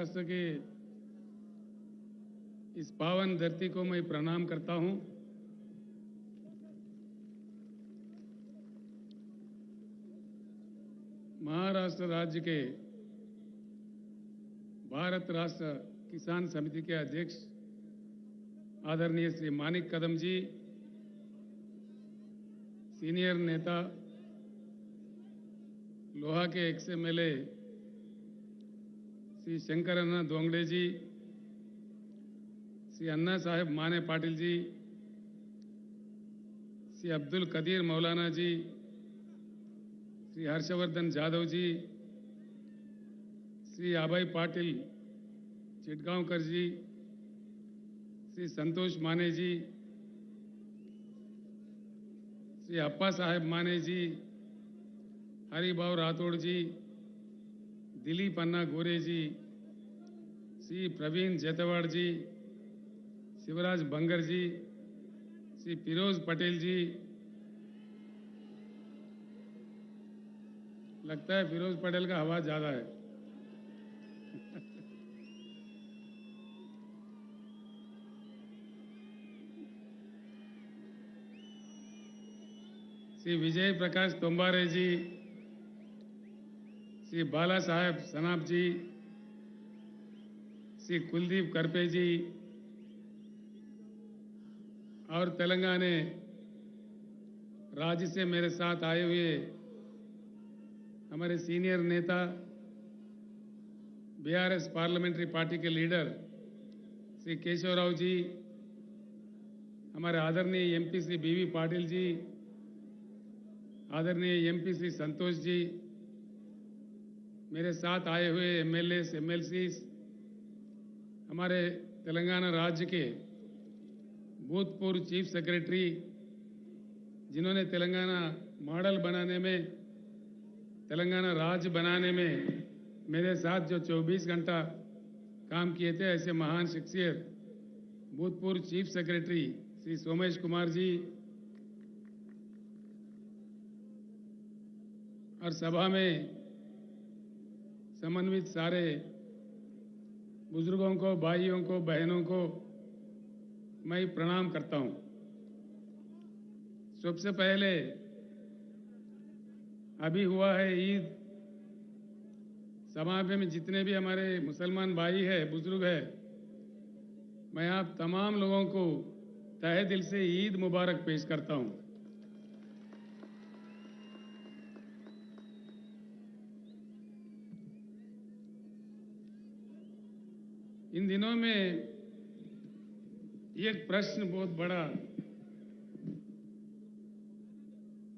महाराष्ट्र के इस पावन धरती को मैं प्रणाम करता हूं। महाराष्ट्र राज्य के भारत राष्ट्र किसान समिति के अध्यक्ष आदरणीय श्री मानिक कदम जी, सीनियर नेता लोहा के एक्स-एमएलए श्री शंकर अन्ना दोंगड़े जी, श्री अन्ना साहेब माने पाटिल जी, श्री अब्दुल कदीर मौलाना जी, श्री हर्षवर्धन जाधव जी, श्री अभय पाटिल चिटगांवकर जी, श्री संतोष माने जी, श्री अप्पा साहेब माने जी, हरिभाव राठौड़ जी, दिलीप अन्ना गोरे जी, श्री प्रवीण जेतवाड़ जी, शिवराज बंगर जी, श्री फिरोज पटेल जी, लगता है फिरोज पटेल का हवा ज्यादा है। श्री विजय प्रकाश तोम्बारे जी, श्री बाला साहेब सनाप जी, श्री कुलदीप करपे जी और तेलंगाना राज्य से मेरे साथ आए हुए हमारे सीनियर नेता बीआरएस पार्लियामेंट्री पार्टी के लीडर श्री केशवराव जी, हमारे आदरणीय एमपी श्री बीवी पाटिल जी, आदरणीय एमपी श्री संतोष जी, मेरे साथ आए हुए एमएलए एमएलसी, हमारे तेलंगाना राज्य के भूतपूर्व चीफ सेक्रेटरी जिन्होंने तेलंगाना मॉडल बनाने में, तेलंगाना राज्य बनाने में मेरे साथ जो 24 घंटा काम किए थे, ऐसे महान शख्सियत भूतपूर्व चीफ सेक्रेटरी श्री सोमेश कुमार जी और सभा में समन्वित सारे बुजुर्गों को, भाइयों को, बहनों को मैं प्रणाम करता हूं। सबसे पहले अभी हुआ है ईद, समाज में जितने भी हमारे मुसलमान भाई हैं, बुजुर्ग हैं, मैं आप तमाम लोगों को तहे दिल से ईद मुबारक पेश करता हूं। इन दिनों में एक प्रश्न बहुत बड़ा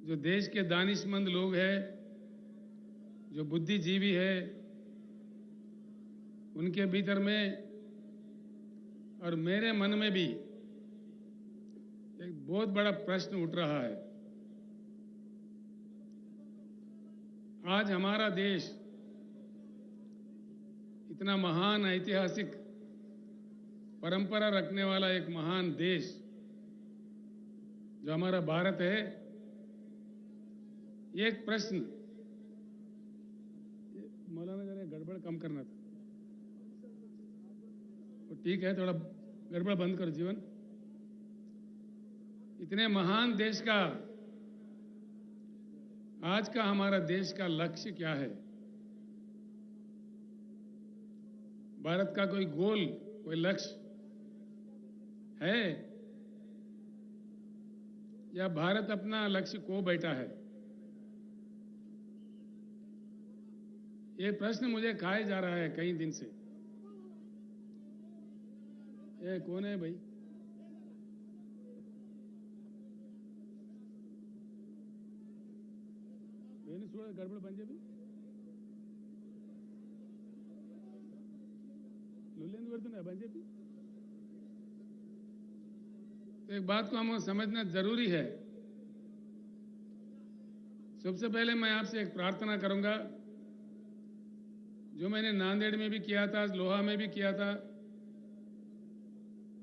जो देश के दानिशमंद लोग हैं, जो बुद्धिजीवी हैं, उनके भीतर में और मेरे मन में भी एक बहुत बड़ा प्रश्न उठ रहा है। आज हमारा देश इतना महान ऐतिहासिक परंपरा रखने वाला एक महान देश जो हमारा भारत है, एक प्रश्न, मौलाना जरा गड़बड़ कम करना था, तो ठीक है, थोड़ा गड़बड़ बंद करो जीवन। इतने महान देश का आज का हमारा देश का लक्ष्य क्या है? भारत का कोई गोल, कोई लक्ष्य है या भारत अपना लक्ष्य खो बैठा है? ये प्रश्न मुझे खाए जा रहा है कई दिन से। ये कौन है भाई? गड़बड़ बन जाए तो एक बात को हमें समझना जरूरी है। सबसे पहले मैं आपसे एक प्रार्थना करूंगा, जो मैंने नांदेड़ में भी किया था, लोहा में भी किया था,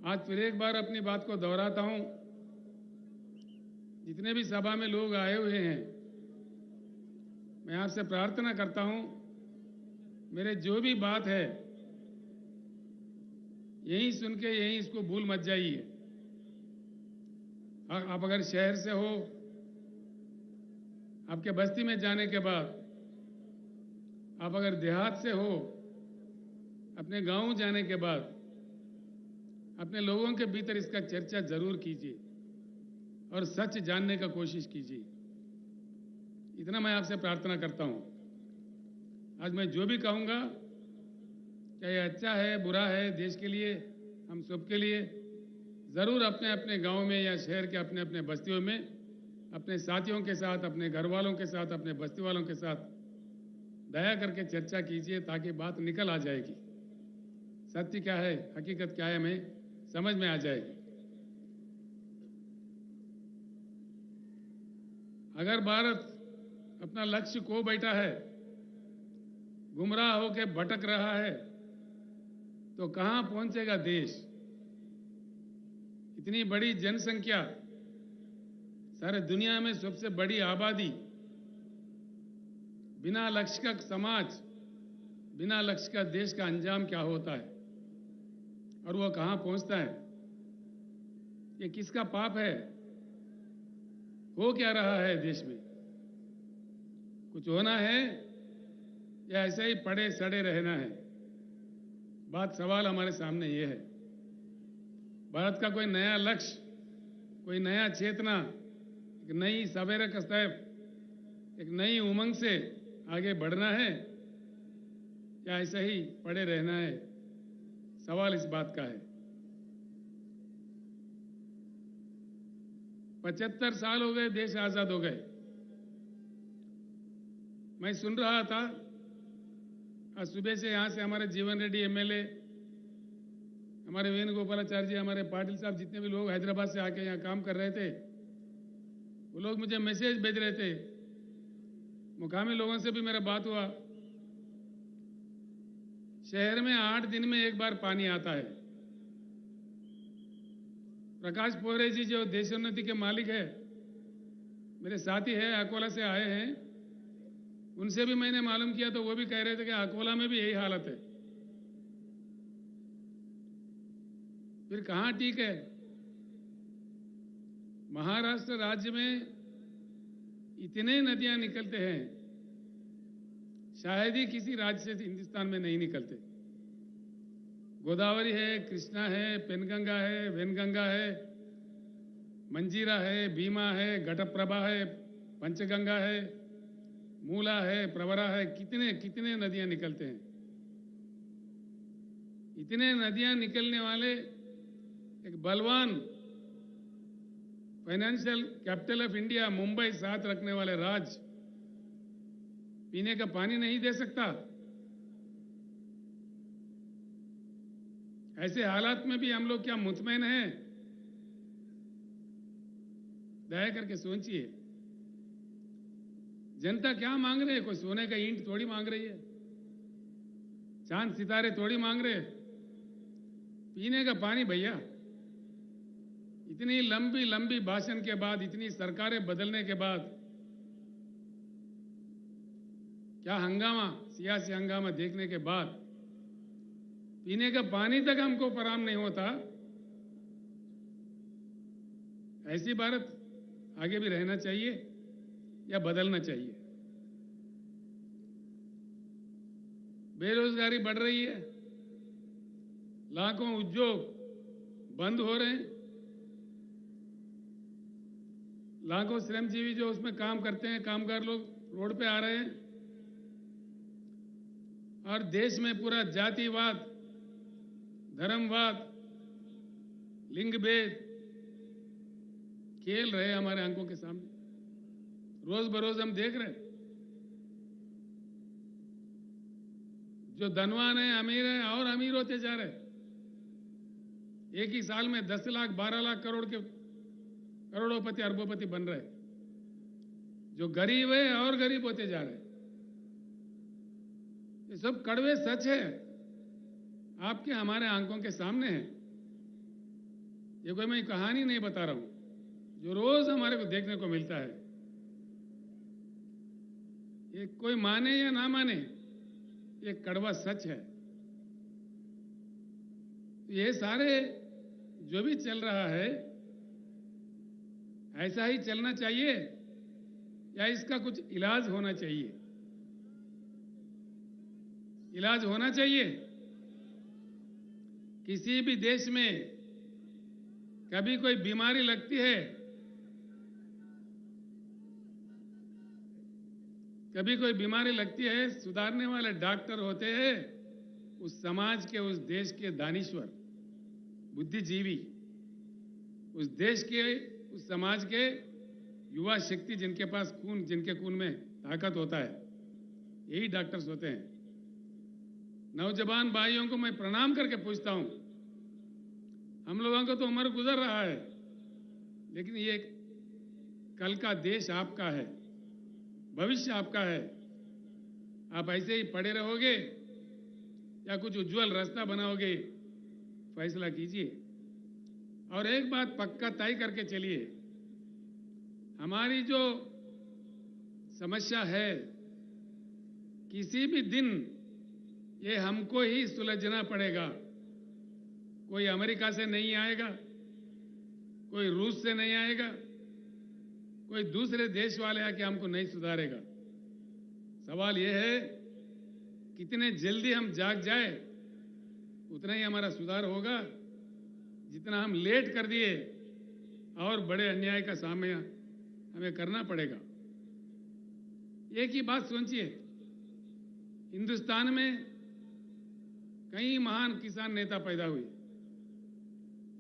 आज फिर एक बार अपनी बात को दोहराता हूं। जितने भी सभा में लोग आए हुए हैं, मैं आपसे प्रार्थना करता हूं, मेरे जो भी बात है यहीं सुन के यहीं इसको भूल मत जाइए। आप अगर शहर से हो, आपके बस्ती में जाने के बाद, आप अगर देहात से हो, अपने गांव जाने के बाद अपने लोगों के भीतर इसका चर्चा जरूर कीजिए और सच जानने का कोशिश कीजिए। इतना मैं आपसे प्रार्थना करता हूं। आज मैं जो भी कहूंगा, क्या ये अच्छा है बुरा है, देश के लिए, हम सबके लिए, जरूर अपने अपने गांव में या शहर के अपने अपने बस्तियों में अपने साथियों के साथ, अपने घर वालों के साथ, अपने बस्ती वालों के साथ दया करके चर्चा कीजिए, ताकि बात निकल आ जाएगी। सत्य क्या है, हकीकत क्या है, हमें समझ में आ जाएगी। अगर भारत अपना लक्ष्य खो बैठा है, गुमराह होकर भटक रहा है, तो कहां पहुंचेगा देश? इतनी बड़ी जनसंख्या, सारे दुनिया में सबसे बड़ी आबादी, बिना लक्ष्य का समाज, बिना लक्ष्य का देश का अंजाम क्या होता है और वो कहां पहुंचता है? ये किसका पाप है? हो क्या रहा है देश में? कुछ होना है या ऐसे ही पड़े सड़े रहना है? सवाल हमारे सामने ये है। भारत का कोई नया लक्ष्य, कोई नया चेतना, एक नई सवेरे कस्तैफ, एक नई उमंग से आगे बढ़ना है या ऐसे ही पड़े रहना है? सवाल इस बात का है। 75 साल हो गए देश आजाद हो गए। मैं सुन रहा था आज सुबह से, यहां से हमारे जीवन रेड्डी एमएलए, हमारे वेणुगोपालाचार्य जी, हमारे पाटिल साहब, जितने भी लोग हैदराबाद से आके यहाँ काम कर रहे थे, वो लोग मुझे मैसेज भेज रहे थे। मुकामी लोगों से भी मेरा बात हुआ। शहर में 8 दिन में एक बार पानी आता है। प्रकाश पोहरे जी जो देशोन्नति के मालिक है, मेरे साथी है, अकोला से आए हैं, उनसे भी मैंने मालूम किया तो वो भी कह रहे थे कि अकोला में भी यही हालत है। फिर कहां ठीक है? महाराष्ट्र राज्य में इतने नदियां निकलते हैं, शायद ही किसी राज्य से हिंदुस्तान में नहीं निकलते। गोदावरी है, कृष्णा है, पेनगंगा है, वेनगंगा है, मंजीरा है, भीमा है, घटप्रभा है, पंचगंगा है, मूला है, प्रवरा है, कितने कितने नदियां निकलते हैं। इतने नदियां निकलने वाले एक बलवान financial capital of India Mumbai साथ रखने वाले राज्य पीने का पानी नहीं दे सकता। ऐसे हालात में भी हम लोग क्या मुतमैन हैं? दया करके सोचिए, जनता क्या मांग रही है? कोई सोने का ईंट थोड़ी मांग रही है, चांद सितारे थोड़ी मांग रहे। पीने का पानी भैया। इतनी लंबी लंबी भाषण के बाद, इतनी सरकारें बदलने के बाद, क्या हंगामा, सियासी हंगामा देखने के बाद पीने का पानी तक हमको फराहम नहीं होता। ऐसी भारत आगे भी रहना चाहिए या बदलना चाहिए? बेरोजगारी बढ़ रही है, लाखों उद्योग बंद हो रहे हैं, लाखों श्रमजीवी जो उसमें काम करते हैं, कामगार लोग रोड पे आ रहे हैं, और देश में पूरा जातिवाद, धर्मवाद, लिंग भेद खेल रहे हैं हमारे आंखों के सामने। रोज बरोज हम देख रहे हैं। जो धनवान है, अमीर है, और अमीर होते जा रहे हैं। एक ही साल में 10 लाख 12 लाख करोड़ के करोड़ोपति अरबोपति बन रहे। जो गरीब है और गरीब होते जा रहे। ये सब कड़वे सच है, आपके हमारे आंखों के सामने है। ये कोई मैं कहानी नहीं बता रहा हूं, जो रोज हमारे को देखने को मिलता है। ये कोई माने या ना माने, ये कड़वा सच है। ये सारे जो भी चल रहा है ऐसा ही चलना चाहिए या इसका कुछ इलाज होना चाहिए? इलाज होना चाहिए। किसी भी देश में कभी कोई बीमारी लगती है, कभी कोई बीमारी लगती है, सुधारने वाले डॉक्टर होते हैं उस समाज के, उस देश के दानिश्वर, बुद्धिजीवी, उस देश के, उस समाज के युवा शक्ति, जिनके पास खून, जिनके खून में ताकत होता है, यही डॉक्टर्स होते हैं। नौजवान भाइयों को मैं प्रणाम करके पूछता हूं, हम लोगों को तो उम्र गुजर रहा है, लेकिन ये कल का देश आपका है, भविष्य आपका है। आप ऐसे ही पड़े रहोगे या कुछ उज्जवल रास्ता बनाओगे, फैसला कीजिए। और एक बात पक्का तय करके चलिए, हमारी जो समस्या है किसी भी दिन ये हमको ही सुलझना पड़ेगा। कोई अमेरिका से नहीं आएगा, कोई रूस से नहीं आएगा, कोई दूसरे देश वाले आके हमको नहीं सुधारेगा। सवाल यह है कितने जल्दी हम जाग जाए उतना ही हमारा सुधार होगा। जितना हम लेट कर दिए और बड़े अन्याय का सामना हमें करना पड़ेगा। एक ही बात सोचिए, हिंदुस्तान में कई महान किसान नेता पैदा हुए,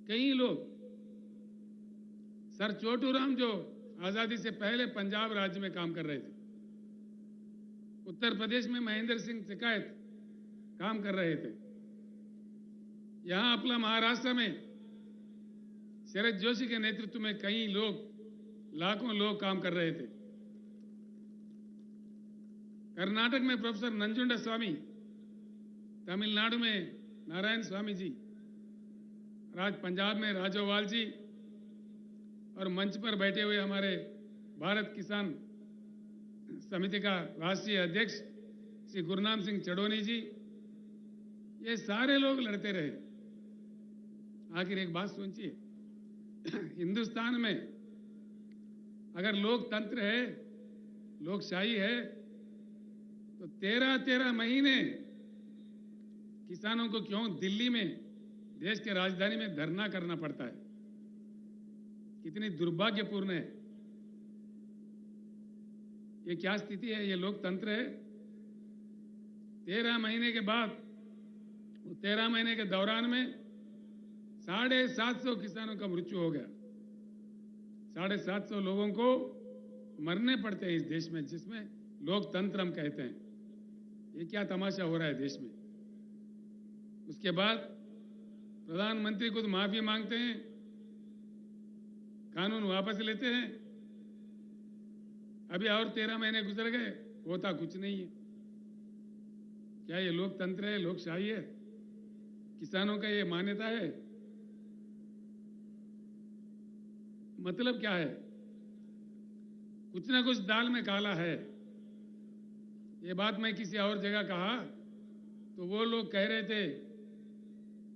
कई लोग। सर छोटूराम जो आजादी से पहले पंजाब राज्य में काम कर रहे थे, उत्तर प्रदेश में महेंद्र सिंह टिकैत काम कर रहे थे, यहां अपना महाराष्ट्र में शरद जोशी के नेतृत्व में कई लोग, लाखों लोग काम कर रहे थे। कर्नाटक में प्रोफेसर नंजुंडा स्वामी, तमिलनाडु में नारायण स्वामी जी, पंजाब में राजोवाल जी, और मंच पर बैठे हुए हमारे भारत किसान समिति का राष्ट्रीय अध्यक्ष श्री गुरनाम सिंह चडोनी जी, ये सारे लोग लड़ते रहे। आखिर एक बात सोचिए, हिंदुस्तान में अगर लोकतंत्र है, लोकशाही है, तो 13-13 महीने किसानों को क्यों दिल्ली में, देश के राजधानी में धरना करना पड़ता है? कितनी दुर्भाग्यपूर्ण है। ये क्या स्थिति है? ये लोकतंत्र है? 13 महीने के बाद, 13 महीने के दौरान में 750 किसानों का मृत्यु हो गया। 750 लोगों को मरने पड़ते हैं इस देश में, जिसमें लोकतंत्र हम कहते हैं। ये क्या तमाशा हो रहा है देश में? उसके बाद प्रधानमंत्री खुद माफी मांगते हैं, कानून वापस लेते हैं। अभी और 13 महीने गुजर गए, होता कुछ नहीं है। क्या ये लोकतंत्र है, लोकशाही है? किसानों का ये मान्यता है? मतलब क्या है? कुछ ना कुछ दाल में काला है। ये बात मैं किसी और जगह कहा तो वो लोग कह रहे थे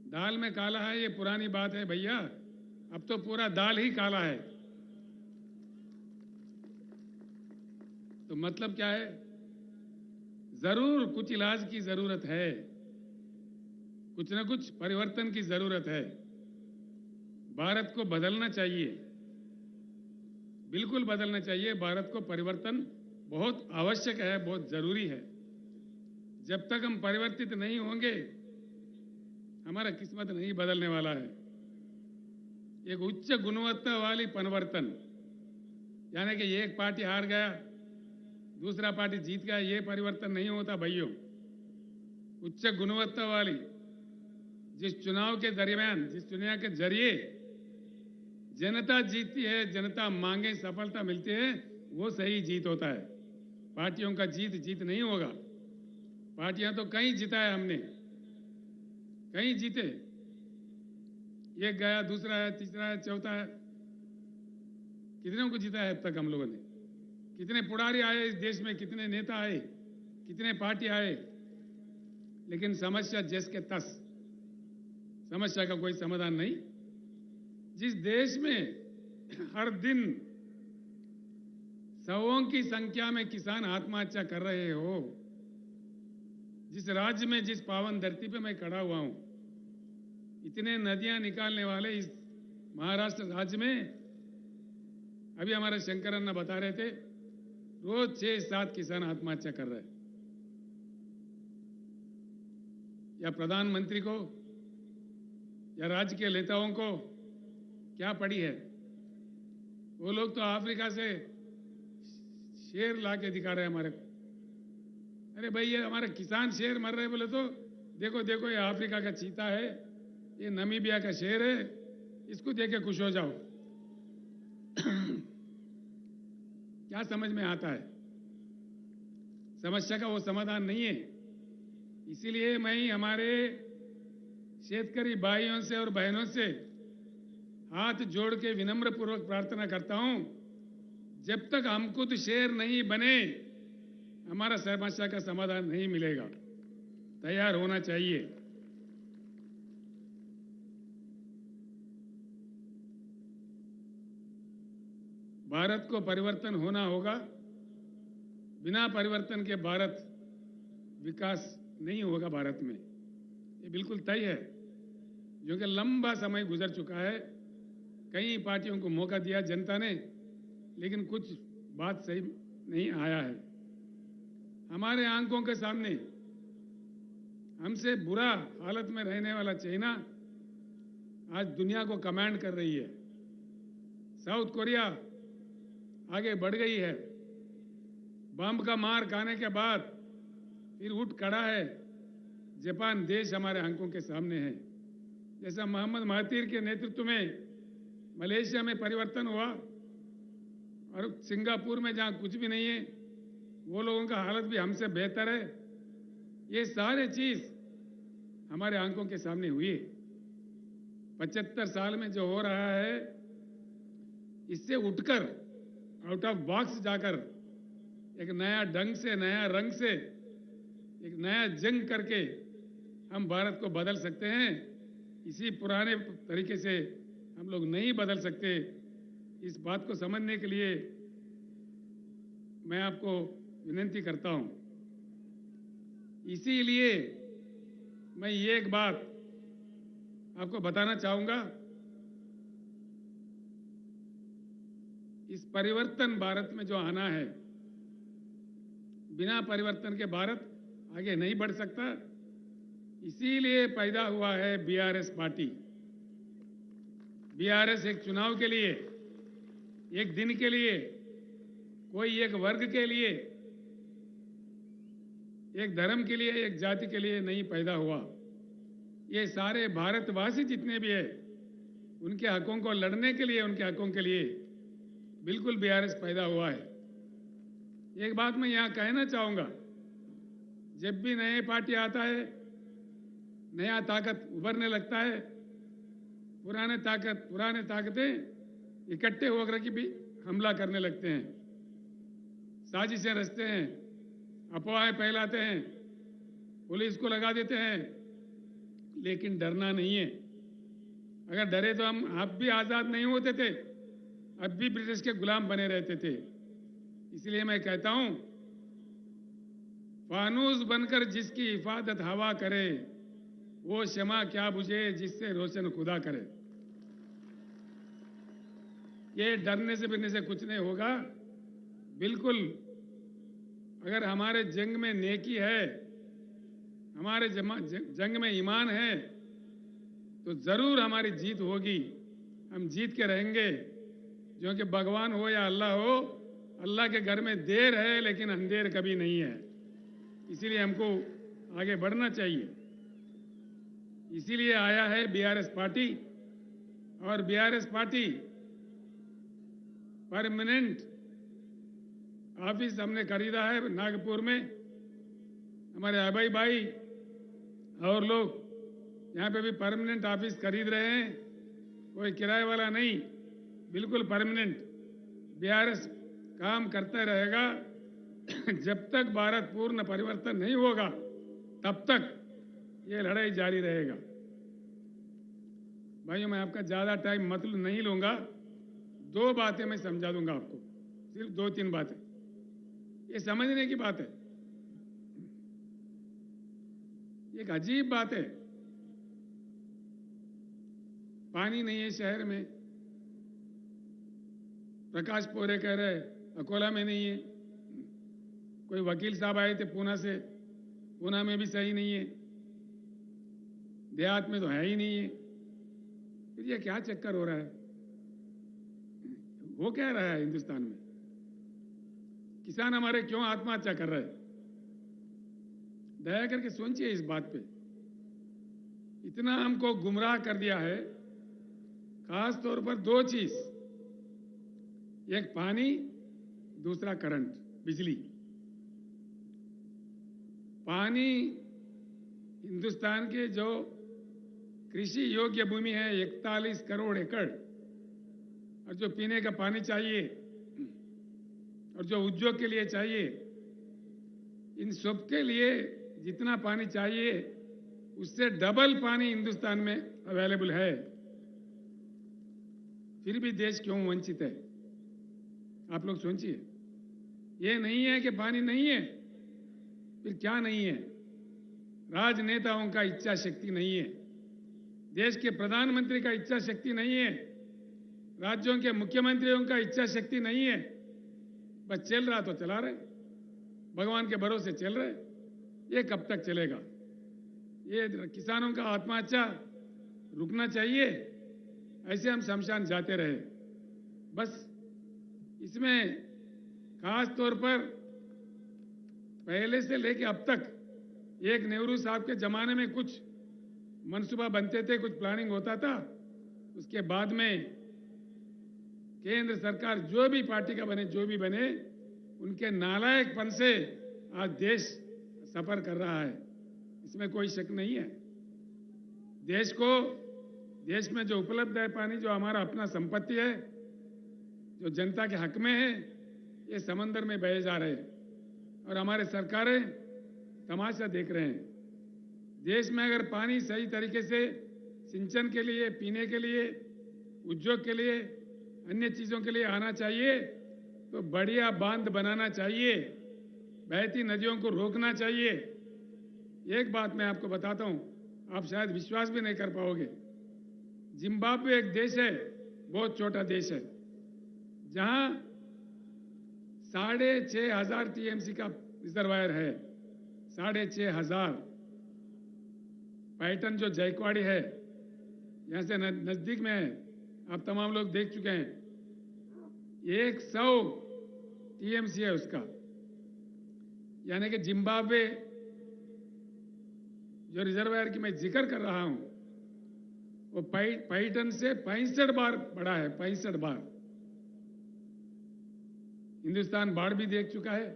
दाल में काला है, ये पुरानी बात है भैया, अब तो पूरा दाल ही काला है। तो मतलब क्या है? जरूर कुछ इलाज की जरूरत है, कुछ ना कुछ परिवर्तन की जरूरत है। भारत को बदलना चाहिए, बिल्कुल बदलना चाहिए। भारत को परिवर्तन बहुत आवश्यक है, बहुत जरूरी है। जब तक हम परिवर्तित नहीं होंगे, हमारा किस्मत नहीं बदलने वाला है। एक उच्च गुणवत्ता वाली परिवर्तन, यानी कि एक पार्टी हार गया, दूसरा पार्टी जीत गया, ये परिवर्तन नहीं होता भाइयों। उच्च गुणवत्ता वाली, जिस चुनाव के दरमियान, जिस चुनाव के जरिए जनता जीतती है, जनता मांगे सफलता मिलती है, वो सही जीत होता है। पार्टियों का जीत नहीं होगा। पार्टियां तो कहीं जीता है हमने, कहीं जीते, एक गया, दूसरा है, तीसरा है, चौथा है, कितनों को जीता है अब तक हम लोगों ने? कितने पुड़ारी आए इस देश में, कितने नेता आए, कितने पार्टी आए, लेकिन समस्या जस के तस, समस्या का कोई समाधान नहीं। जिस देश में हर दिन सौों की संख्या में किसान आत्महत्या कर रहे हो, जिस राज्य में, जिस पावन धरती पे मैं खड़ा हुआ हूं, इतने नदियां निकालने वाले इस महाराष्ट्र राज्य में अभी हमारे शंकर अन्ना बता रहे थे, रोज 6-7 किसान आत्महत्या कर रहे हैं। या प्रधानमंत्री को या राज्य के नेताओं को क्या पड़ी है? वो लोग तो अफ्रीका से शेर लाके दिखा रहे हैं हमारे को। अरे भाई, ये हमारे किसान शेर मर रहे बोले तो देखो देखो, ये अफ्रीका का चीता है, ये नामीबिया का शेर है, इसको देख के खुश हो जाओ। क्या समझ में आता है? समस्या का वो समाधान नहीं है। इसीलिए मैं हमारे शेतकरी भाइयों से और बहनों से हाथ जोड़ के विनम्र पूर्वक प्रार्थना करता हूं, जब तक हम खुद शेर नहीं बने हमारा समस्या का समाधान नहीं मिलेगा। तैयार होना चाहिए। भारत को परिवर्तन होना होगा। बिना परिवर्तन के भारत विकास नहीं होगा भारत में, ये बिल्कुल तय है। क्योंकि लंबा समय गुजर चुका है, कई पार्टियों को मौका दिया जनता ने, लेकिन कुछ बात सही नहीं आया है। हमारे आंखों के सामने हमसे बुरा हालत में रहने वाला चाइना आज दुनिया को कमांड कर रही है। साउथ कोरिया आगे बढ़ गई है। बम का मार खाने के बाद फिर उठ खड़ा है। जापान देश हमारे आंखों के सामने है। जैसा मोहम्मद महातीर के नेतृत्व में मलेशिया में परिवर्तन हुआ और सिंगापुर में जहां कुछ भी नहीं है, वो लोगों का हालत भी हमसे बेहतर है। ये सारे चीज हमारे आंखों के सामने हुई है। 75 साल में जो हो रहा है, इससे उठकर आउट ऑफ बॉक्स जाकर एक नया ढंग से, नया रंग से, एक नया जंग करके हम भारत को बदल सकते हैं। इसी पुराने तरीके से हम लोग नहीं बदल सकते। इस बात को समझने के लिए मैं आपको विनती करता हूं। इसीलिए मैं ये एक बात आपको बताना चाहूंगा, इस परिवर्तन भारत में जो आना है, बिना परिवर्तन के भारत आगे नहीं बढ़ सकता। इसीलिए पैदा हुआ है बीआरएस पार्टी। बीआरएस एक चुनाव के लिए, एक दिन के लिए, कोई एक वर्ग के लिए, एक धर्म के लिए, एक जाति के लिए नहीं पैदा हुआ। ये सारे भारतवासी जितने भी है, उनके हकों को लड़ने के लिए, उनके हकों के लिए बिल्कुल बीआरएस पैदा हुआ है। एक बात मैं यहां कहना चाहूंगा, जब भी नए पार्टी आता है, नया ताकत उभरने लगता है, पुराने ताकतें इकट्ठे होकर के भी हमला करने लगते हैं, साजिशें रचते हैं, अफवाहें फैलाते हैं, पुलिस को लगा देते हैं। लेकिन डरना नहीं है। अगर डरे तो हम आप भी आजाद नहीं होते थे, अब भी ब्रिटिश के गुलाम बने रहते थे। इसलिए मैं कहता हूं, फानूस बनकर जिसकी हिफाजत हवा करे, वो शमा क्या बुझे जिससे रोशन खुदा करे। ये डरने से बिरने से कुछ नहीं होगा। बिल्कुल, अगर हमारे जंग में नेकी है, हमारे जंग में ईमान है, तो जरूर हमारी जीत होगी। हम जीत के रहेंगे। क्योंकि भगवान हो या अल्लाह हो, अल्लाह के घर में देर है लेकिन अंधेर कभी नहीं है। इसीलिए हमको आगे बढ़ना चाहिए। इसीलिए आया है बीआरएस पार्टी। और बीआरएस पार्टी परमानेंट ऑफिस हमने खरीदा है नागपुर में। हमारे अभय भाई और लोग यहाँ पे भी परमानेंट ऑफिस खरीद रहे हैं, कोई किराए वाला नहीं, बिल्कुल परमानेंट। बीआरएस काम करता रहेगा। जब तक भारत पूर्ण परिवर्तन नहीं होगा, तब तक ये लड़ाई जारी रहेगा। भाइयों, मैं आपका ज़्यादा टाइम मतलब नहीं लूँगा। 2 बातें मैं समझा दूंगा आपको, सिर्फ 2-3 बातें। ये समझने की बात है। एक अजीब बात है, पानी नहीं है शहर में। प्रकाश पोरे कह रहे अकोला में नहीं है। कोई वकील साहब आए थे पूना से, पूना में भी सही नहीं है, देहात में तो है ही नहीं है। फिर ये क्या चक्कर हो रहा है? वो क्या रहा है हिंदुस्तान में? किसान हमारे क्यों आत्महत्या कर रहे हैं? दया करके सोचिए इस बात पे। इतना हमको गुमराह कर दिया है, खास तौर पर 2 चीज, एक पानी, दूसरा करंट, बिजली। पानी, हिंदुस्तान के जो कृषि योग्य भूमि है 41 करोड़ एकड़, और जो पीने का पानी चाहिए और जो उद्योग के लिए चाहिए, इन सब के लिए जितना पानी चाहिए उससे डबल पानी हिंदुस्तान में अवेलेबल है। फिर भी देश क्यों वंचित है? आप लोग सोचिए। ये नहीं है कि पानी नहीं है, फिर क्या नहीं है? राजनेताओं का इच्छा शक्ति नहीं है, देश के प्रधानमंत्री का इच्छा शक्ति नहीं है, राज्यों के मुख्यमंत्रियों का इच्छा शक्ति नहीं है। बस चल रहा तो चला रहे, भगवान के भरोसे चल रहे। ये कब तक चलेगा? ये किसानों का आत्महत्या रुकना चाहिए। ऐसे हम शमशान जाते रहे। बस इसमें खास तौर पर पहले से लेके अब तक, एक नेहरू साहब के जमाने में कुछ मनसूबा बनते थे, कुछ प्लानिंग होता था, उसके बाद में केंद्र सरकार जो भी पार्टी का बने, जो भी बने, उनके नालायकपन से आज देश सफर कर रहा है, इसमें कोई शक नहीं है। देश में जो उपलब्ध है पानी, जो हमारा अपना संपत्ति है, जो जनता के हक में है, ये समंदर में बहे जा रहे हैं और हमारे सरकारें तमाशा देख रहे हैं। देश में अगर पानी सही तरीके से सिंचन के लिए, पीने के लिए, उद्योग के लिए, अन्य चीजों के लिए आना चाहिए तो बढ़िया बांध बनाना चाहिए, बहती नदियों को रोकना चाहिए। एक बात मैं आपको बताता हूं, आप शायद विश्वास भी नहीं कर पाओगे। जिम्बाब्वे एक देश है, बहुत छोटा देश है, जहां 6,500 टीएमसी का रिजर्वायर है। 6,500। पैटर्न जो जायकवाड़ी है, यहां से नजदीक में है, आप तमाम लोग देख चुके हैं। 100 टीएमसी है उसका। यानी कि जिम्बाब्वे जो रिजर्वायर की मैं जिक्र कर रहा हूं, वो पैटर्न से 65 बार बड़ा है, 65 बार। हिंदुस्तान बाढ़ भी देख चुका है,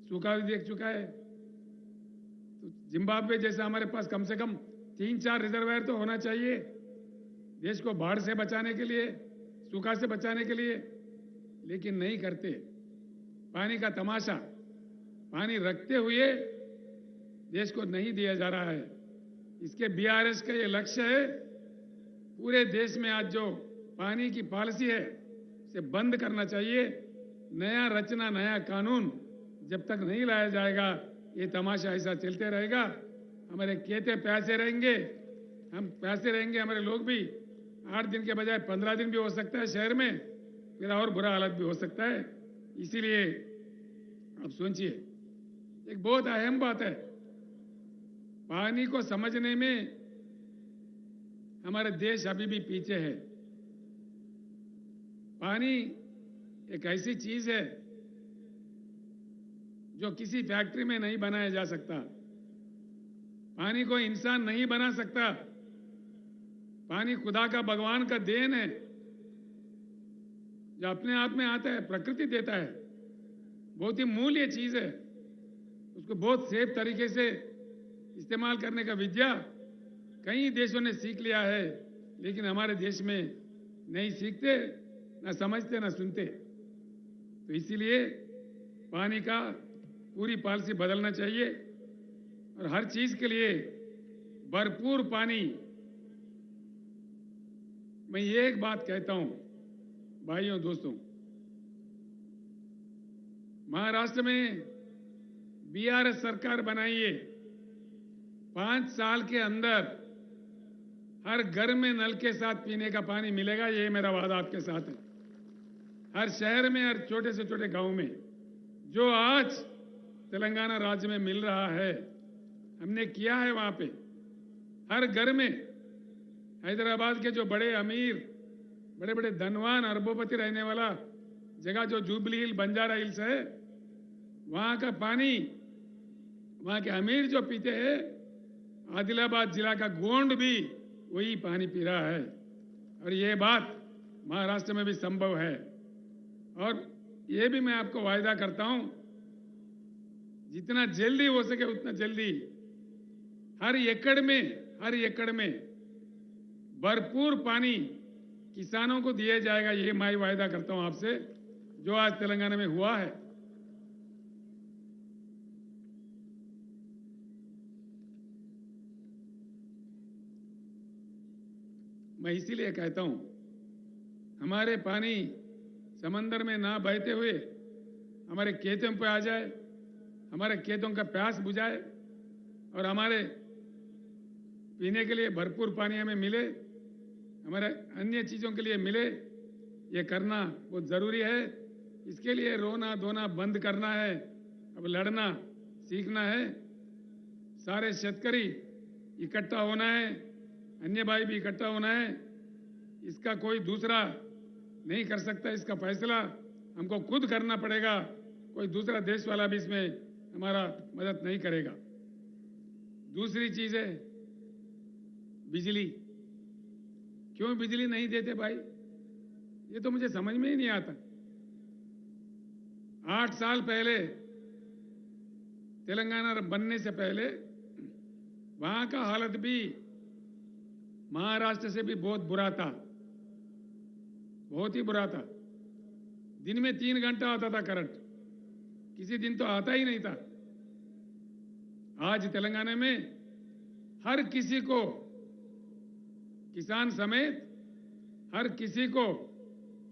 सूखा भी देख चुका है। तो जिम्बाब्वे जैसा हमारे पास कम से कम 3-4 रिजर्वायर तो होना चाहिए, देश को बाढ़ से बचाने के लिए, सूखा से बचाने के लिए। लेकिन नहीं करते। पानी का तमाशा, पानी रखते हुए देश को नहीं दिया जा रहा है। इसके बीआरएस का ये लक्ष्य है, पूरे देश में आज जो पानी की पॉलिसी है उसे बंद करना चाहिए। नया रचना, नया कानून जब तक नहीं लाया जाएगा, ये तमाशा ऐसा चलते रहेगा। हमारे खेते प्यासे रहेंगे, हम प्यासे रहेंगे, हमारे लोग भी 8 दिन के बजाय 15 दिन भी हो सकता है शहर में, फिर और बुरा हालत भी हो सकता है। इसीलिए आप सोचिए, एक बहुत अहम बात है, पानी को समझने में हमारे देश अभी भी पीछे है। पानी एक ऐसी चीज है जो किसी फैक्ट्री में नहीं बनाया जा सकता। पानी को इंसान नहीं बना सकता। पानी खुदा का, भगवान का देन है, जो अपने आप में आता है, प्रकृति देता है। बहुत ही मूल्य चीज है, उसको बहुत सेफ तरीके से इस्तेमाल करने का विद्या कई देशों ने सीख लिया है, लेकिन हमारे देश में नहीं सीखते, ना समझते, ना सुनते। तो इसीलिए पानी का पूरी पॉलिसी बदलना चाहिए और हर चीज के लिए भरपूर पानी मैं ये एक बात कहता हूं भाइयों दोस्तों, महाराष्ट्र में बीआरएस सरकार बनाइए, 5 साल के अंदर हर घर में नल के साथ पीने का पानी मिलेगा, ये मेरा वादा आपके साथ है। हर शहर में, हर छोटे से छोटे गांव में जो आज तेलंगाना राज्य में मिल रहा है, हमने किया है वहां पे। हर घर में हैदराबाद के जो बड़े अमीर, बड़े बड़े धनवान, अरबोपति रहने वाला जगह जो जुबली हिल, बंजारा हिल्स है, वहां का पानी वहां के अमीर जो पीते हैं, आदिलाबाद जिला का गोंड भी वही पानी पी रहा है। और ये बात महाराष्ट्र में भी संभव है। और ये भी मैं आपको वायदा करता हूं, जितना जल्दी हो सके उतना जल्दी हर एकड़ में भरपूर पानी किसानों को दिया जाएगा। ये मैं वायदा करता हूं आपसे, जो आज तेलंगाना में हुआ है। मैं इसीलिए कहता हूं, हमारे पानी समंदर में ना बहते हुए हमारे खेतों पे आ जाए, हमारे खेतों का प्यास बुझाए और हमारे पीने के लिए भरपूर पानी हमें मिले, हमारे अन्य चीजों के लिए मिले, ये करना बहुत जरूरी है। इसके लिए रोना धोना बंद करना है, अब लड़ना सीखना है। सारे शेतकरी इकट्ठा होना है, अन्य भाई भी इकट्ठा होना है। इसका कोई दूसरा नहीं कर सकता, इसका फैसला हमको खुद करना पड़ेगा। कोई दूसरा देश वाला भी इसमें हमारा मदद नहीं करेगा। दूसरी चीज है बिजली। क्यों बिजली नहीं देते भाई, ये तो मुझे समझ में ही नहीं आता। 8 साल पहले तेलंगाना बनने से पहले वहां का हालत भी महाराष्ट्र से भी बहुत बुरा था, बहुत ही बुरा था। दिन में 3 घंटा आता था करंट, किसी दिन तो आता ही नहीं था। आज तेलंगाना में हर किसी को, किसान समेत हर किसी को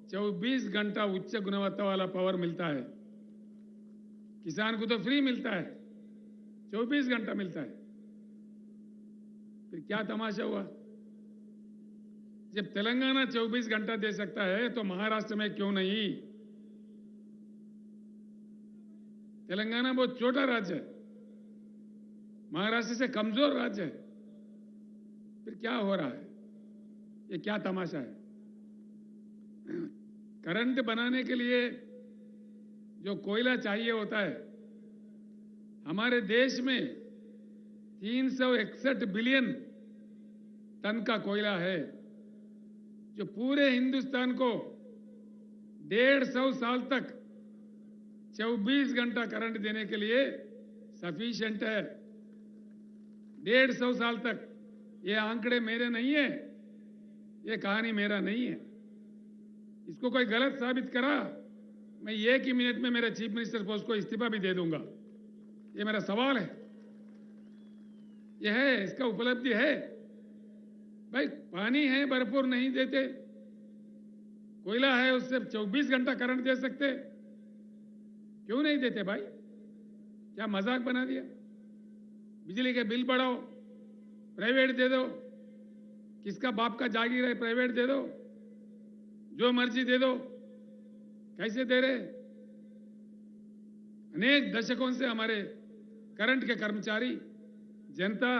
24 घंटा उच्च गुणवत्ता वाला पावर मिलता है। किसान को तो फ्री मिलता है, 24 घंटा मिलता है। फिर क्या तमाशा हुआ? जब तेलंगाना 24 घंटा दे सकता है तो महाराष्ट्र में क्यों नहीं? तेलंगाना बहुत छोटा राज्य है, महाराष्ट्र से कमजोर राज्य है। फिर क्या हो रहा है? ये क्या तमाशा है? करंट बनाने के लिए जो कोयला चाहिए होता है, हमारे देश में 361 बिलियन टन का कोयला है, जो पूरे हिंदुस्तान को 150 साल तक 24 घंटा करंट देने के लिए सफिशिएंट है। 150 साल तक। ये आंकड़े मेरे नहीं है, ये कहानी मेरा नहीं है। इसको कोई गलत साबित करा, मैं 1 ही मिनट में मेरे चीफ मिनिस्टर पोस्ट को इस्तीफा भी दे दूंगा। ये मेरा सवाल है। यह है, इसका उपलब्धि है। भाई पानी है भरपूर, नहीं देते। कोयला है, उससे 24 घंटा करंट दे सकते, क्यों नहीं देते भाई? क्या मजाक बना दिया? बिजली के बिल बढ़ाओ, प्राइवेट दे दो, किसका बाप का जागीर है, प्राइवेट दे दो, जो मर्जी दे दो। कैसे दे रहे? अनेक दशकों से हमारे करंट के कर्मचारी, जनता,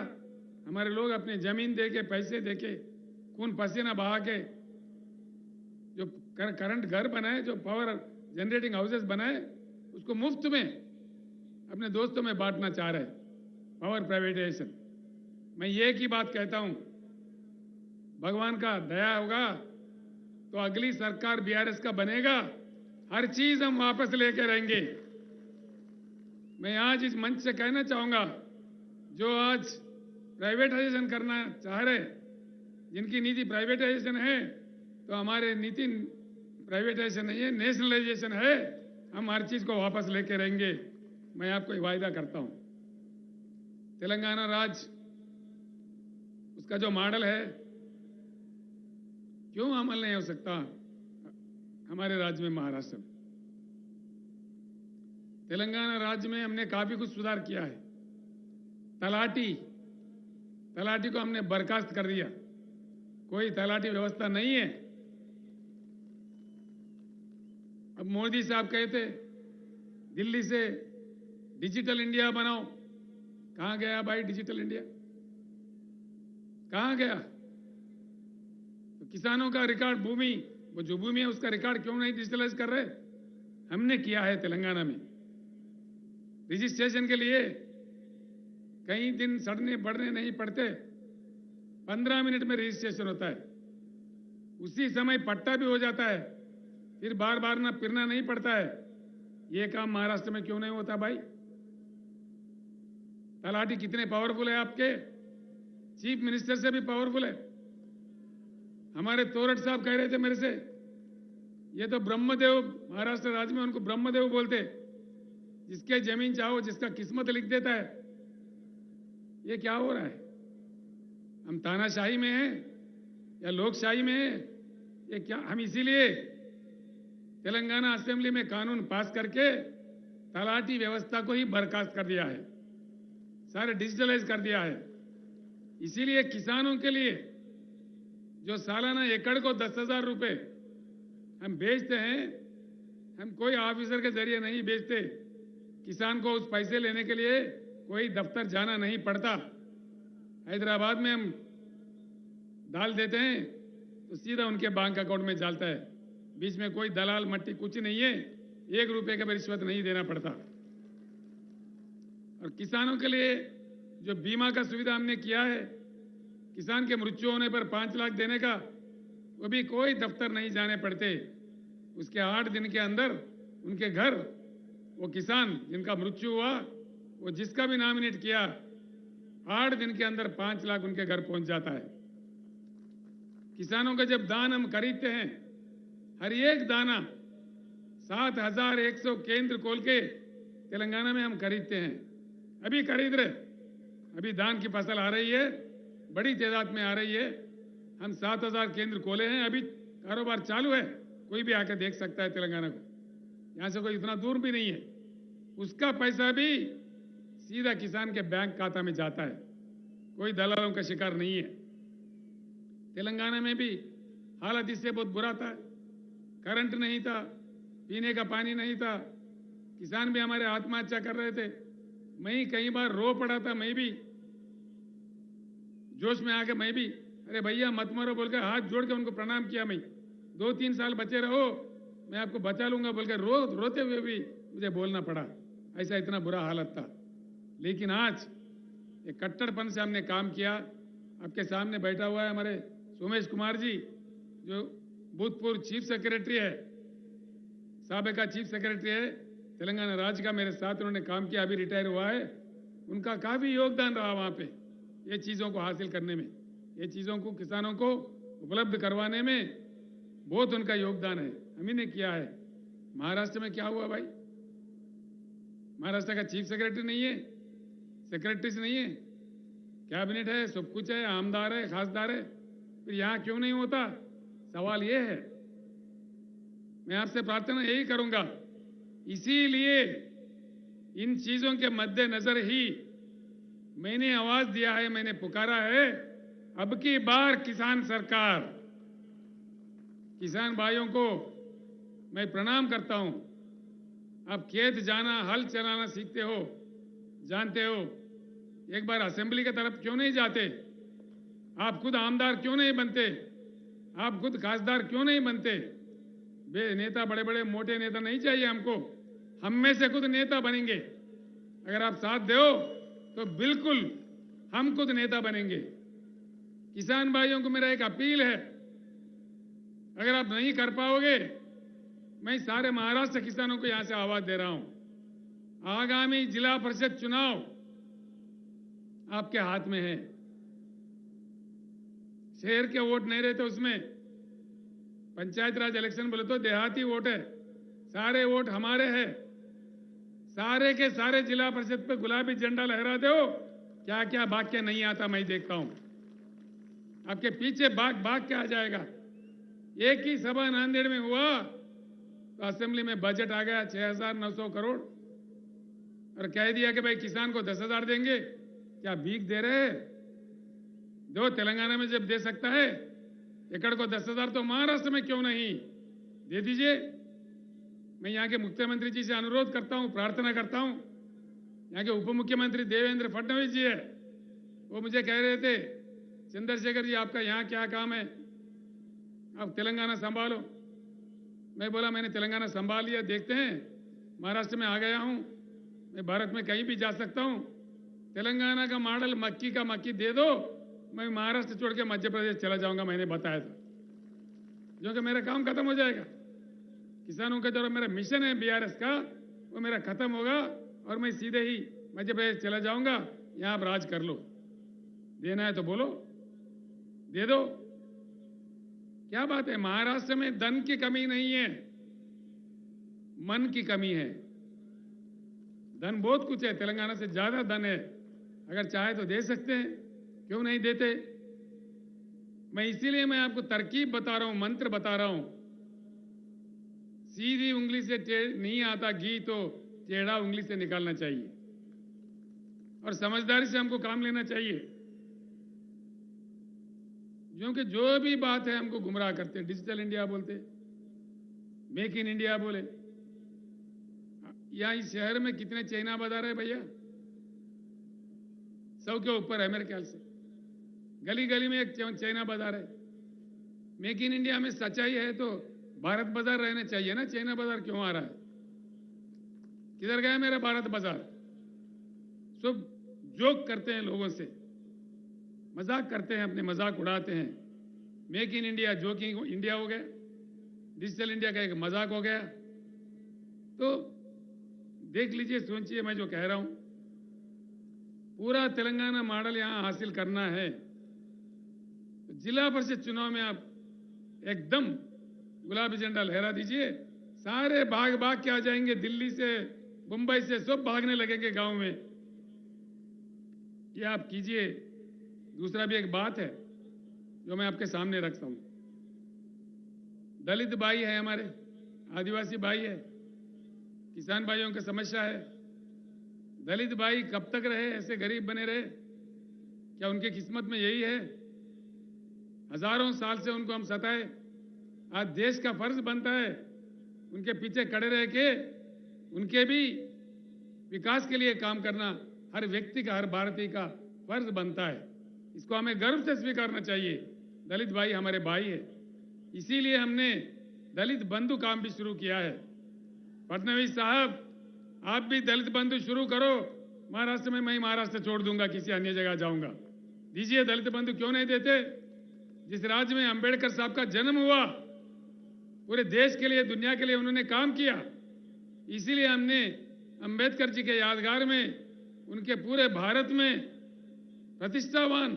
हमारे लोग अपनी जमीन देके, पैसे देके, खून पसीना बहा के जो करंट घर बनाए, जो पावर जनरेटिंग हाउसेस बनाए, उसको मुफ्त में अपने दोस्तों में बांटना चाह रहे हैं। Power privatisation. मैं ये की बात कहता हूं, भगवान का दया होगा तो अगली सरकार बीआरएस का बनेगा, हर चीज हम वापस लेके रहेंगे। मैं आज इस मंच से कहना चाहूंगा, जो आज प्राइवेटाइजेशन करना चाह रहे, जिनकी नीति प्राइवेटाइजेशन है, तो हमारे नीति प्राइवेटाइजेशन नहीं है, नेशनलाइजेशन है। हम हर चीज को वापस लेके रहेंगे, मैं आपको वायदा करता हूं। तेलंगाना राज्य, उसका जो मॉडल है, क्यों अमल नहीं हो सकता हमारे राज्य में, महाराष्ट्र में? तेलंगाना राज्य में हमने काफी कुछ सुधार किया है। तलाटी को हमने बर्खास्त कर दिया, कोई तलाटी व्यवस्था नहीं है। अब मोदी साहब कहते दिल्ली से डिजिटल इंडिया बनाओ, कहां गया भाई डिजिटल इंडिया? कहां गया? तो किसानों का रिकॉर्ड भूमि, वो जो भूमि है उसका रिकॉर्ड क्यों नहीं डिजिटलाइज कर रहे? हमने किया है तेलंगाना में। रजिस्ट्रेशन के लिए कई दिन सड़ने बढ़ने नहीं पड़ते, 15 मिनट में रजिस्ट्रेशन होता है, उसी समय पट्टा भी हो जाता है, फिर बार बार ना फिरना नहीं पड़ता है। ये काम महाराष्ट्र में क्यों नहीं होता भाई? तलाटी कितने पावरफुल है आपके? चीफ मिनिस्टर से भी पावरफुल है। हमारे तोरट साहब कह रहे थे मेरे से, ये तो ब्रह्मदेव, महाराष्ट्र राज्य में उनको ब्रह्मदेव बोलते, जिसके जमीन चाहो जिसका किस्मत लिख देता है। ये क्या हो रहा है? हम तानाशाही में हैं या लोकशाही में हैं? ये क्या? हम इसीलिए तेलंगाना असेंबली में कानून पास करके तलाटी व्यवस्था को ही बर्खास्त कर दिया है, सारे डिजिटलाइज कर दिया है। इसीलिए किसानों के लिए जो सालाना एकड़ को 10,000 रुपए हम बेचते हैं, हम कोई ऑफिसर के जरिए नहीं बेचते। किसान को उस पैसे लेने के लिए कोई दफ्तर जाना नहीं पड़ता। हैदराबाद में हम डाल देते हैं तो सीधा उनके बैंक अकाउंट में जाता है, बीच में कोई दलाल मट्टी कुछ नहीं है, 1 रुपए का भी रिश्वत नहीं देना पड़ता। और किसानों के लिए जो बीमा का सुविधा हमने किया है, किसान के मृत्यु होने पर 5 लाख देने का, वो भी कोई दफ्तर नहीं जाने पड़ते। उसके 8 दिन के अंदर उनके घर, वो किसान जिनका मृत्यु हुआ, वो जिसका भी नॉमिनेट किया, 8 दिन के अंदर 5 लाख उनके घर पहुंच जाता है। किसानों का जब दान हम खरीदते हैं, हर एक दाना 7,100 केंद्र खोल के तेलंगाना में हम खरीदते हैं। अभी खरीद रहे, अभी धान की फसल आ रही है, बड़ी तादाद में आ रही है। हम 7,000 केंद्र खोले हैं, अभी कारोबार चालू है, कोई भी आकर देख सकता है तेलंगाना को, यहां से कोई इतना दूर भी नहीं है। उसका पैसा भी सीधा किसान के बैंक खाता में जाता है, कोई दलालों का शिकार नहीं है। तेलंगाना में भी हालत इससे बहुत बुरा था, करंट नहीं था, पीने का पानी नहीं था, किसान भी हमारे आत्महत्या कर रहे थे। मैं कई बार रो पड़ा था, मैं भी जोश में आके मैं भी, अरे भैया मत मरो बोल के हाथ जोड़ के उनको प्रणाम किया। मैं 2-3 साल बचे रहो, मैं आपको बचा लूंगा बोल के रोते हुए भी मुझे बोलना पड़ा, ऐसा इतना बुरा हालत था। लेकिन आज ये कट्टरपन से हमने काम किया। आपके सामने बैठा हुआ है हमारे सोमेश कुमार जी, जो भूतपूर्व चीफ सेक्रेटरी है, साबिका चीफ सेक्रेटरी है तेलंगाना राज्य का, मेरे साथ उन्होंने काम किया, अभी रिटायर हुआ है। उनका काफी योगदान रहा वहां पे, ये चीजों को हासिल करने में, ये चीजों को किसानों को उपलब्ध करवाने में बहुत उनका योगदान है, हम ही ने किया है। महाराष्ट्र में क्या हुआ भाई? महाराष्ट्र का चीफ सेक्रेटरी नहीं है, सेक्रेटरीज नहीं है, कैबिनेट है, सब कुछ है, आमदार है, खासदार है, फिर यहां क्यों नहीं होता? सवाल यह है। मैं आपसे प्रार्थना यही करूंगा, इसीलिए इन चीजों के मद्देनजर ही मैंने आवाज दिया है, मैंने पुकारा है, अब की बार किसान सरकार। किसान भाइयों को मैं प्रणाम करता हूं। आप खेत जाना, हल चलाना सीखते हो, जानते हो, एक बार असेंबली की तरफ क्यों नहीं जाते? आप खुद आमदार क्यों नहीं बनते? आप खुद खासदार क्यों नहीं बनते? नेता, बड़े बड़े मोटे नेता नहीं चाहिए हमको, हम में से खुद नेता बनेंगे। अगर आप साथ दो तो बिल्कुल हम खुद नेता बनेंगे। किसान भाइयों को मेरा एक अपील है, अगर आप नहीं कर पाओगे, मैं सारे महाराष्ट्र किसानों को यहां से आवाज दे रहा हूं, आगामी जिला परिषद चुनाव आपके हाथ में है। शहर के वोट नहीं रहते उसमें, पंचायत राज इलेक्शन बोले तो देहाती वोट है, सारे वोट हमारे हैं। सारे के सारे जिला परिषद पे गुलाबी झंडा लहरा दो, क्या क्या भाग के नहीं आता मैं देखता हूं, आपके पीछे भाग भाग के आ जाएगा। एक ही सभा नांदेड़ में हुआ तो असेंबली में बजट आ गया 6,900 करोड़ और कह दिया कि भाई किसान को 10,000 देंगे। क्या भीख दे रहे हैं? जो तेलंगाना में जब दे सकता है एकड़ को 10,000 तो महाराष्ट्र में क्यों नहीं दे दीजिए। मैं यहाँ के मुख्यमंत्री जी से अनुरोध करता हूँ, प्रार्थना करता हूँ। यहाँ के उप मुख्यमंत्री देवेंद्र फडणवीस जी है, वो मुझे कह रहे थे चंद्रशेखर जी आपका यहाँ क्या काम है, आप तेलंगाना संभालो। मैं बोला मैंने तेलंगाना संभाल लिया, देखते हैं। महाराष्ट्र में आ गया हूँ, मैं भारत में कहीं भी जा सकता हूँ। तेलंगाना का मॉडल मक्की का मक्की दे दो, मैं महाराष्ट्र छोड़ के मध्य प्रदेश चला जाऊंगा, मैंने बताया था। जो कि मेरा काम खत्म हो जाएगा। किसानों का जो मेरा मिशन है बीआरएस का, वो मेरा खत्म होगा और मैं सीधे ही मध्य प्रदेश चला जाऊंगा। यहां आप राज कर लो, देना है तो बोलो, दे दो। क्या बात है, महाराष्ट्र में धन की कमी नहीं है, मन की कमी है। धन बहुत कुछ है, तेलंगाना से ज्यादा धन है। अगर चाहे तो दे सकते हैं, क्यों नहीं देते। इसीलिए मैं आपको तरकीब बता रहा हूं, मंत्र बता रहा हूं। सीधी उंगली से नहीं आता घी तो टेढ़ा उंगली से निकालना चाहिए और समझदारी से हमको काम लेना चाहिए। क्योंकि जो भी बात है हमको गुमराह करते हैं। डिजिटल इंडिया बोलते, मेक इन इंडिया बोले। यहां इस शहर में कितने चाइना बाजार है भैया? 100 के ऊपर है मेरे ख्याल से। गली गली में एक चाइना बाजार है। मेक इन इंडिया में सच्चाई है तो भारत बाजार रहने चाहिए ना। चाइना बाजार क्यों आ रहा है? किधर गया मेरा भारत बाजार? सब जोक करते हैं लोगों से, मजाक करते हैं, अपने मजाक उड़ाते हैं। Make in India joking India हो गया, डिजिटल इंडिया का एक मजाक हो गया। तो देख लीजिए, सोचिए मैं जो कह रहा हूं। पूरा तेलंगाना मॉडल यहां हासिल करना है। जिला परिषद चुनाव में आप एकदम गुलाबी झंडा लहरा दीजिए। सारे भाग भाग के आ जाएंगे, दिल्ली से मुंबई से सब भागने लगेंगे गांव में। ये आप कीजिए। दूसरा भी एक बात है जो मैं आपके सामने रखता हूं। दलित भाई है हमारे, आदिवासी भाई है, किसान भाइयों की समस्या है। दलित भाई कब तक रहे ऐसे गरीब बने रहे? क्या उनकी किस्मत में यही है? हजारों साल से उनको हम सताए। आज देश का फर्ज बनता है उनके पीछे खड़े रह के उनके भी विकास के लिए काम करना। हर व्यक्ति का, हर भारतीय का फर्ज बनता है। इसको हमें गर्व से स्वीकारना चाहिए। दलित भाई हमारे भाई है, इसीलिए हमने दलित बंधु काम भी शुरू किया है। फडणवीस साहब, आप भी दलित बंधु शुरू करो। महाराष्ट्र में मैं महाराष्ट्र छोड़ दूंगा, किसी अन्य जगह जाऊंगा। दीजिए दलित बंधु, क्यों नहीं देते? जिस राज्य में अंबेडकर साहब का जन्म हुआ, पूरे देश के लिए, दुनिया के लिए उन्होंने काम किया। इसीलिए हमने अंबेडकर जी के यादगार में उनके पूरे भारत में प्रतिष्ठावान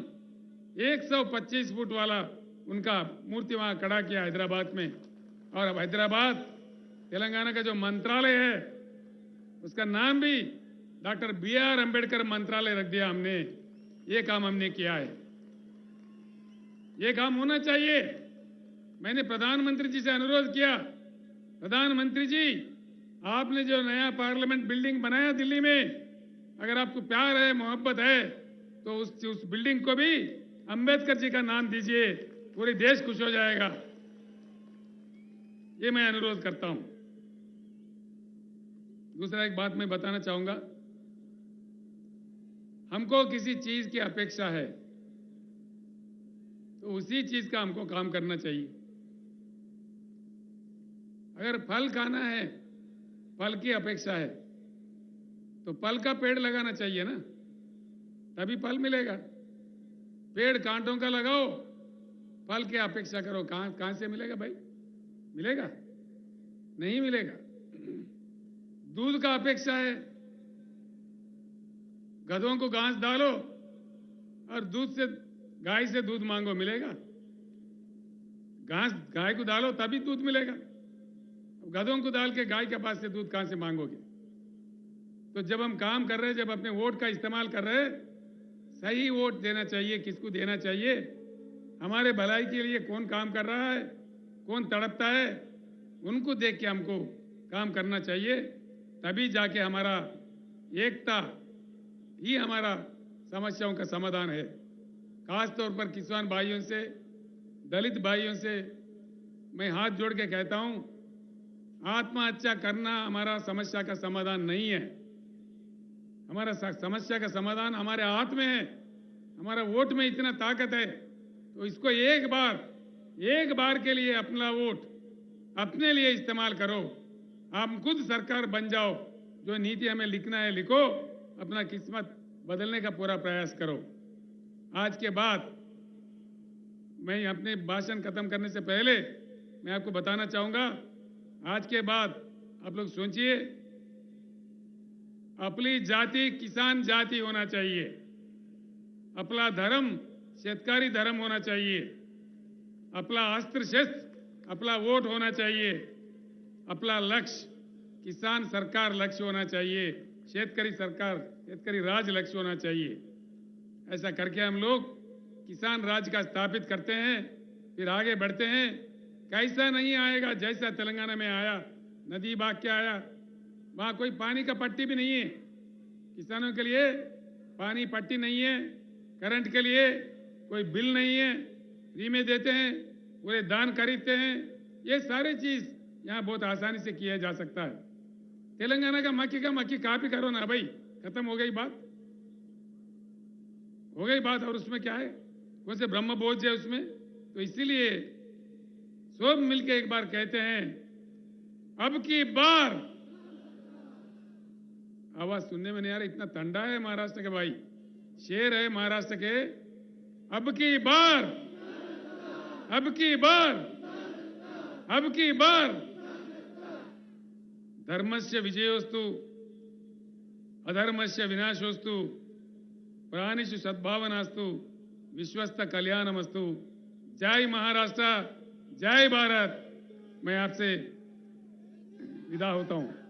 125 फुट वाला उनका मूर्ति वहां खड़ा किया हैदराबाद में। और अब हैदराबाद, तेलंगाना का जो मंत्रालय है उसका नाम भी डॉक्टर BR अंबेडकर मंत्रालय रख दिया हमने। ये काम हमने किया है, ये काम होना चाहिए। मैंने प्रधानमंत्री जी से अनुरोध किया, प्रधानमंत्री जी आपने जो नया पार्लियामेंट बिल्डिंग बनाया दिल्ली में, अगर आपको प्यार है, मोहब्बत है तो उस बिल्डिंग को भी अंबेडकर जी का नाम दीजिए, पूरे देश खुश हो जाएगा। ये मैं अनुरोध करता हूं। दूसरा एक बात मैं बताना चाहूंगा, हमको किसी चीज की अपेक्षा है तो उसी चीज का हमको काम करना चाहिए। अगर फल खाना है, फल की अपेक्षा है तो फल का पेड़ लगाना चाहिए ना, तभी फल मिलेगा। पेड़ कांटों का लगाओ, फल की अपेक्षा करो, कहां से मिलेगा भाई? मिलेगा? नहीं मिलेगा। दूध का अपेक्षा है, गधों को घास डालो और गाय से दूध मांगो, मिलेगा? घास गाय को डालो तभी दूध मिलेगा। गधों को डाल के गाय के पास से दूध कहां से मांगोगे? तो जब हम काम कर रहे हैं, जब अपने वोट का इस्तेमाल कर रहे हैं, सही वोट देना चाहिए। किसको देना चाहिए? हमारे भलाई के लिए कौन काम कर रहा है, कौन तड़पता है, उनको देख के हमको काम करना चाहिए। तभी जाके हमारा एकता ही हमारा समस्याओं का समाधान है। खास तौर पर किसान भाइयों से, दलित भाइयों से मैं हाथ जोड़ के कहता हूं, आत्महत्या करना हमारा समस्या का समाधान नहीं है। हमारा समस्या का समाधान हमारे हाथ में है। हमारा वोट में इतना ताकत है, तो इसको एक बार के लिए अपना वोट अपने लिए इस्तेमाल करो। आप खुद सरकार बन जाओ, जो नीति हमें लिखना है लिखो, अपना किस्मत बदलने का पूरा प्रयास करो। आज के बाद मैं अपने भाषण खत्म करने से पहले मैं आपको बताना चाहूंगा, आज के बाद आप लोग सोचिए, अपनी जाति किसान जाति होना चाहिए, अपना धर्म शेतकारी धर्म होना चाहिए, अपना अस्त्र शस्त्र अपना वोट होना चाहिए, अपना लक्ष्य किसान सरकार लक्ष्य होना चाहिए, शेतकारी सरकार शेतकारी राज लक्ष्य होना चाहिए। ऐसा करके हम लोग किसान राज का स्थापित करते हैं, फिर आगे बढ़ते हैं। कैसा नहीं आएगा जैसा तेलंगाना में आया, नदी बाग के आया, वहां कोई पानी का पट्टी भी नहीं है। किसानों के लिए पानी पट्टी नहीं है, करंट के लिए कोई बिल नहीं है, फ्री में देते हैं, पूरे दान खरीदते हैं। ये सारी चीज यहाँ बहुत आसानी से किया जा सकता है। तेलंगाना का मक्की कापी करो ना भाई, खत्म हो गई बात, हो गई बात। और उसमें क्या है, कौन से ब्रह्म बोझ है उसमें? तो इसीलिए सब मिलके एक बार कहते हैं, अब की बार। आवाज सुनने में नहीं आ रहा, इतना ठंडा है महाराष्ट्र के भाई, शेर है महाराष्ट्र के। अब की बार, अब की बार, अब की बार धर्मस्य विजयोस्तु अधर्मस्य विनाशोस्तु प्राणिषु सद्भावनास्तु विश्वस्त कल्याणमस्तु। जय महाराष्ट्र, जय भारत। मैं आपसे विदा होता हूं।